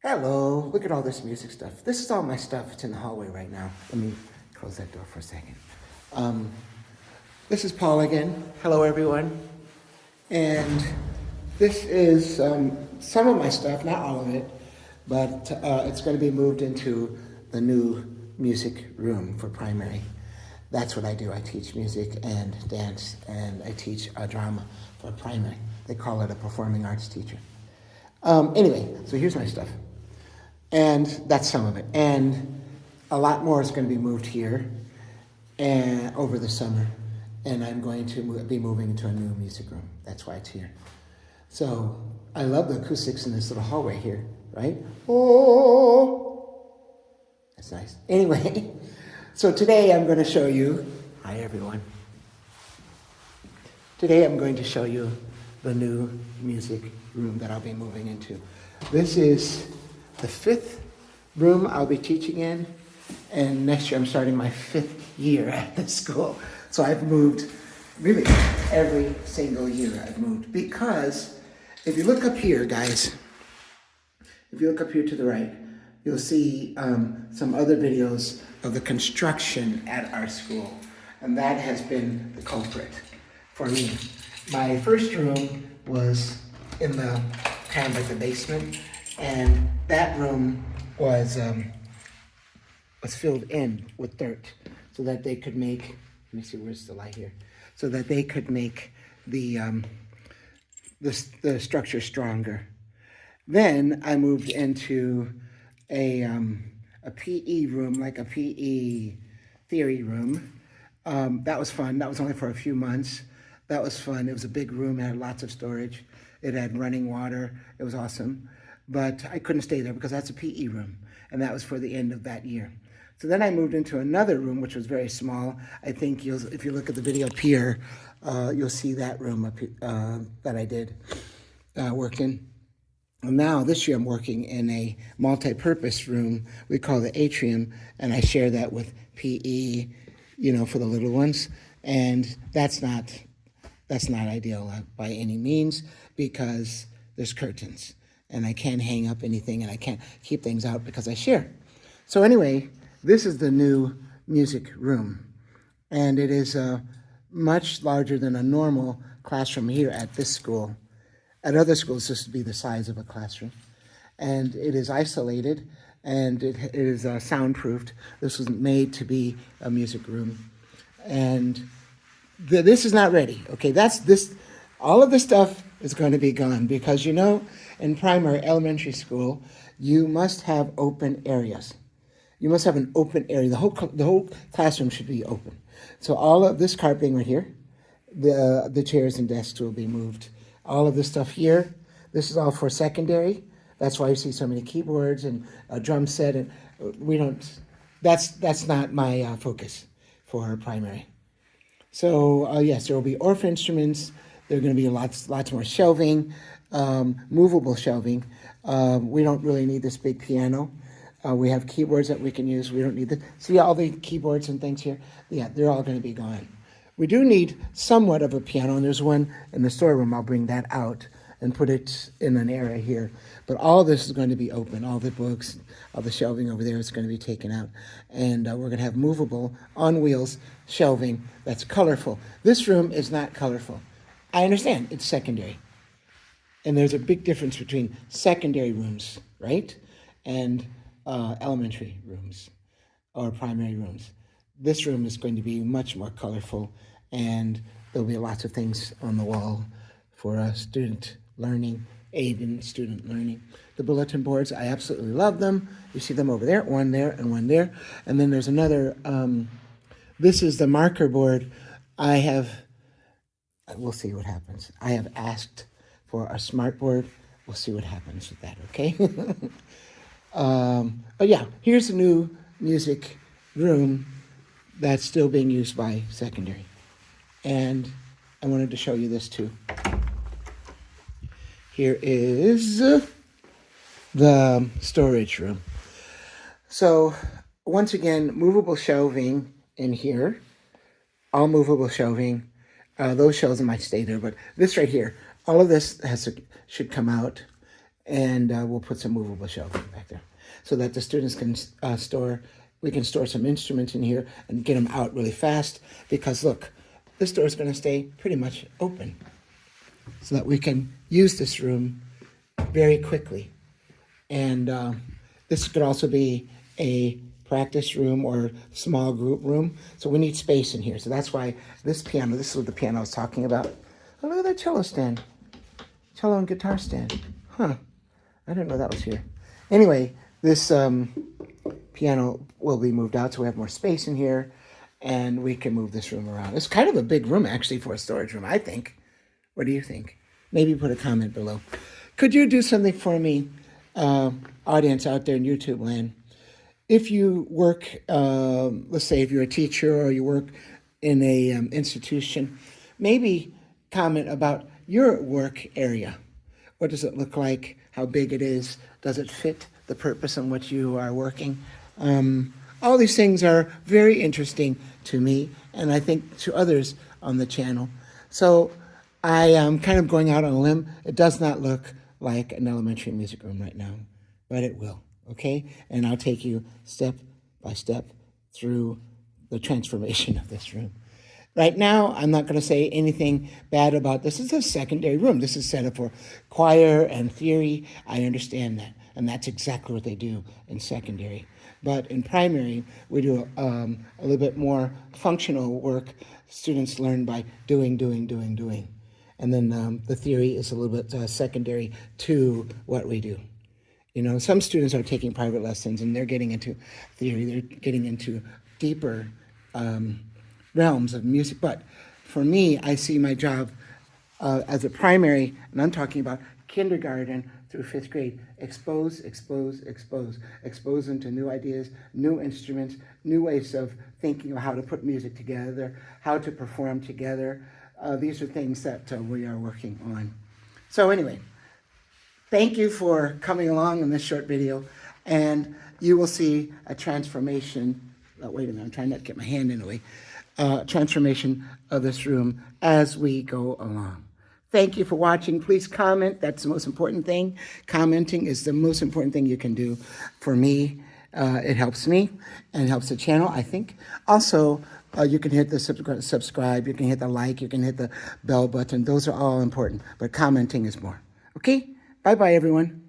Hello, look at all this music stuff. This is all my stuff. It's in the hallway right now. Let me close that door for a second. Um, this is Paul again. Hello, everyone. And this is some of my stuff, not all of it, but it's going to be moved into the new music room for primary. That's what I do. I teach music and dance, and I teach drama for primary. They call it a performing arts teacher. Anyway, so here's my stuff. And that's some of it. And a lot more is going to be moved here and over the summer. And I'm going to be moving into a new music room. That's why it's here. So I love the acoustics in this little hallway here, right? Oh, that's nice. Anyway, so today I'm going to show you, hi everyone. Today I'm going to show you the new music room that I'll be moving into. This is the 5th room I'll be teaching in, and next year I'm starting my 5th year at the school. So I've moved really every single year I've moved, because if you look up here, guys, if you look up here to the right, you'll see some other videos of the construction at our school, and that has been the culprit for me. My first room was in the kind of like the basement, and that room was filled in with dirt so that they could make, let me see, where's the light here, so that they could make the structure stronger. Then I moved into a PE room, like a PE theory room. That was fun. That was only for a few months. That was fun. It was a big room. It had lots of storage. It had running water. It was awesome. But I couldn't stay there because that's a PE room, and that was for the end of that year. So then I moved into another room, which was very small. I think if you look at the video up here, you'll see that room up that I did work in. And now this year I'm working in a multi-purpose room we call the atrium, and I share that with PE, for the little ones. And that's not ideal by any means, because there's curtains and I can't hang up anything and I can't keep things out because I share. So anyway, this is the new music room, and it is much larger than a normal classroom here at this school. At other schools, this would be the size of a classroom, and it is isolated, and it is soundproofed. This was made to be a music room, and this is not ready. Okay, all of this stuff is going to be gone, because in primary elementary school, you must have open areas. You must have an open area. The whole classroom should be open. So all of this carpeting right here, the chairs and desks will be moved. All of this stuff here, this is all for secondary. That's why you see so many keyboards and a drum set, and that's not my focus for primary. So yes, there will be Orff instruments. There are going to be lots more shelving, movable shelving. We don't really need this big piano. We have keyboards that we can use. We don't need see all the keyboards and things here? Yeah, they're all going to be gone. We do need somewhat of a piano, and there's one in the storeroom. I'll bring that out and put it in an area here. But all this is going to be open. All the books, all the shelving over there is going to be taken out. And we're going to have movable, on wheels shelving that's colorful. This room is not colorful. I understand, it's secondary. And there's a big difference between secondary rooms, right, and elementary rooms or primary rooms. This room is going to be much more colorful, and there'll be lots of things on the wall for student learning, aid in student learning. The bulletin boards, I absolutely love them. You see them over there, one there and one there. And then there's another, this is the marker board. We'll see what happens. I have asked for a smart board. We'll see what happens with that, okay? But yeah, here's the new music room that's still being used by secondary. And I wanted to show you this too. Here is the storage room. So once again, movable shelving in here, all movable shelving. Those shelves might stay there, but this right here, all of this should come out, and we'll put some movable shelving back there so that the students can we can store some instruments in here and get them out really fast, because look, this door is going to stay pretty much open so that we can use this room very quickly. And this could also be a practice room or small group room. So we need space in here. So that's why this piano, this is what the piano I was talking about. Oh, look at that cello stand. Cello and guitar stand. Huh. I didn't know that was here. Anyway, this piano will be moved out so we have more space in here, and we can move this room around. It's kind of a big room, actually, for a storage room, I think. What do you think? Maybe put a comment below. Could you do something for me, audience out there in YouTube land? If you work, let's say if you're a teacher or you work in a institution, maybe comment about your work area. What does it look like? How big it is? Does it fit the purpose on which you are working? All these things are very interesting to me, and I think to others on the channel. So I am kind of going out on a limb. It does not look like an elementary music room right now, but it will, okay? And I'll take you step by step through the transformation of this room. Right now, I'm not going to say anything bad about this. This is a secondary room. This is set up for choir and theory. I understand that, and that's exactly what they do in secondary. But in primary, we do a little bit more functional work. Students learn by doing. And then the theory is a little bit secondary to what we do. You know, some students are taking private lessons and they're getting into theory. They're getting into deeper realms of music. But for me, I see my job as a primary, and I'm talking about kindergarten through 5th grade, expose them to new ideas, new instruments, new ways of thinking of how to put music together, how to perform together. These are things that we are working on. So anyway, thank you for coming along in this short video, and you will see a transformation. Oh, wait a minute, I'm trying not to get my hand in the way. Transformation of this room as we go along. Thank you for watching. Please comment. That's the most important thing. Commenting is the most important thing you can do for me. It helps me and it helps the channel, I think. Also, you can hit the subscribe, you can hit the like, you can hit the bell button. Those are all important, but commenting is more. Okay? Bye-bye, everyone.